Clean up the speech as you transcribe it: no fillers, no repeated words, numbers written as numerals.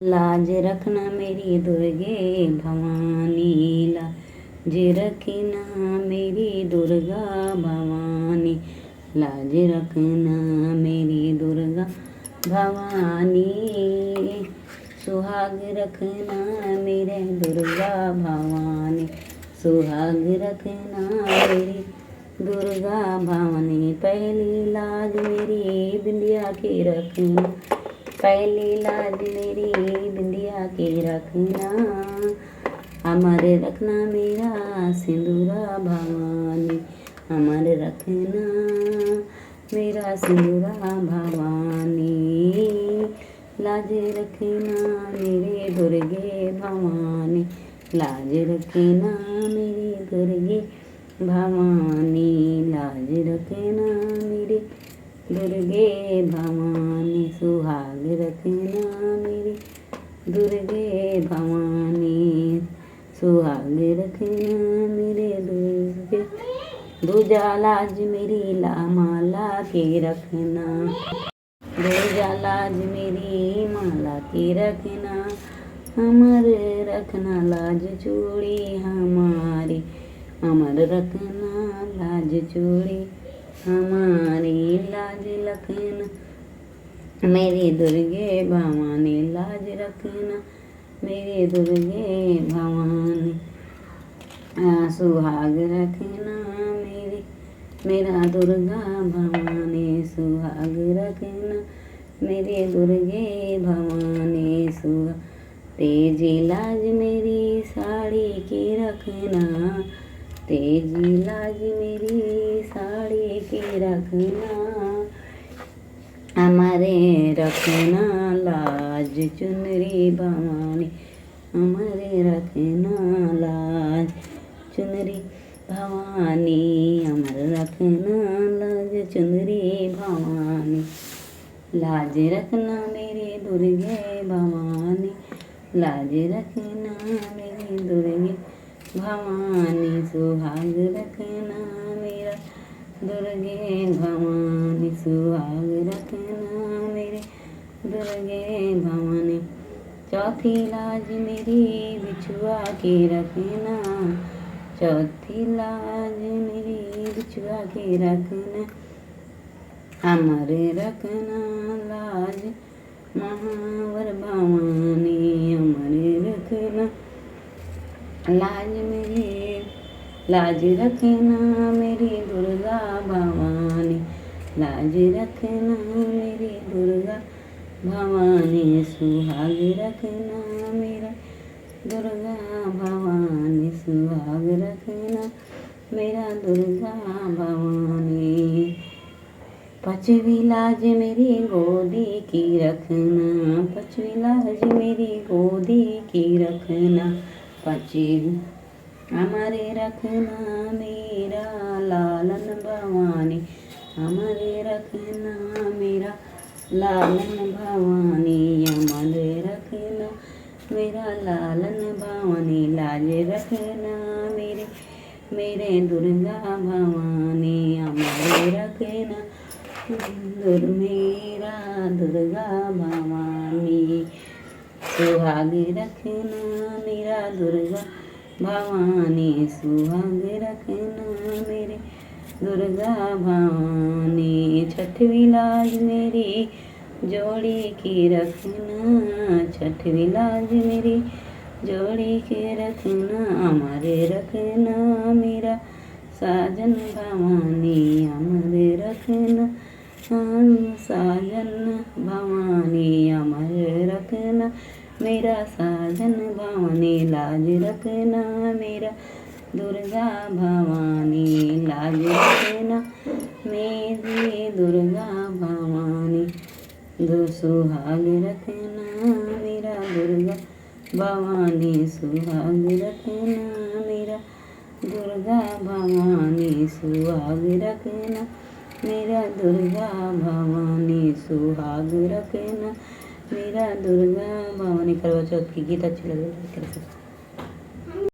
लाज रखना मेरी दुर्गे भवानी, लाज रखना मेरी दुर्गा भवानी, लाज रखना मेरी दुर्गा भवानी, सुहाग रखना मेरे दुर्गा भवानी, सुहाग रखना मेरी दुर्गा भवानी। पहली लाज मेरी बिंदिया की रखना, पहली लाज मेरी बिंदिया की रखना, अमर रखना मेरा सिंदूरा भवानी, अमर रखना मेरा सिंदूरा भवानी, लाज रखना मेरे दुर्गे भवानी, लाज रखना मेरी दुर्गे भवानी, लाज रखना मेरी दुर्गे भवानी, सुहाग रखना मेरी दुर्गे भवानी, सुहाग रखना मेरे दुर्गे, दूजा लाज मेरी माला के रखना, दूजा लाज मेरी माला के रखना, अमर रखना लाज चूड़ी हमारी, अमर रखना लाज चूड़ी हमारी, लाज रखना मेरी दुर्गे भवानी, लाज रखना मेरी दुर्गे भवानी, सुहाग रखना मेरा दुर्गा भवानी, सुहाग रखना मेरे दुर्गे भवानी, सुहाग। तेजी लाज मेरी साड़ी की रखना, तेजी लाज मेरी साड़ी की रखना, हमारे रखना लाज चुनरी भवानी, हमारे रखना लाज चुनरी भवानी, अमर रखना लाज चुनरी भवानी, लाज रखना मेरी दुर्गे भवानी, लाज रखना मेरी दुर्गे भवानी, सुहाग रखना मेरा दुर्गे भवानी, सुहाग रखना मेरे दुर्गे भवानी। चौथी लाज मेरी बिछुआ की रखना, चौथी लाज मेरी बिछुआ की रखना, अमर रखना लाज महावर भवानी, अमर रखना लाज मेरी, लाज रखना मेरी दुर्गा भवानी, लाज रखना मेरी दुर्गा भवानी, सुहाग रखना मेरा दुर्गा भवानी, सुहाग रखना मेरा दुर्गा भवानी। पांचवी लाज मेरी गोदी की रखना, पांचवी लाज मेरी गोदी की रखना, पांचवी हमारे रखना मेरा लालन भवानी, हमारे रखना मेरा लालन भवानी, हमारे रखना मेरा लालन भवानी, लाज रखना मेरे दुर्गा भवानी, हमारे रखना मेरा दुर्गा भवानी, सुहाग रखना मेरा दुर्गा भवानी, सुहाग रखना मेरे दुर्गा भवानी। छठवीं लाज मेरी जोड़ी की रखना, छठवीं लाज मेरी जोड़ी के रखना, हमारे रखना मेरा साजन भवानी, हमारे रखना साजन भवानी, हमारे रखना मेरा साजन भवानी, लाज रखना मेरा दुर्गा भवानी, लाज रखना मेरी दुर्गा भवानी, सुहाग रखना मेरा दुर्गा भवानी, सुहाग रखना मेरा दुर्गा भवानी, सुहाग रखना मेरा दुर्गा भवानी, सुहाग रखना मेरा दुर्गा भवानी। करवा चौथ की गीत अच्छी लगे।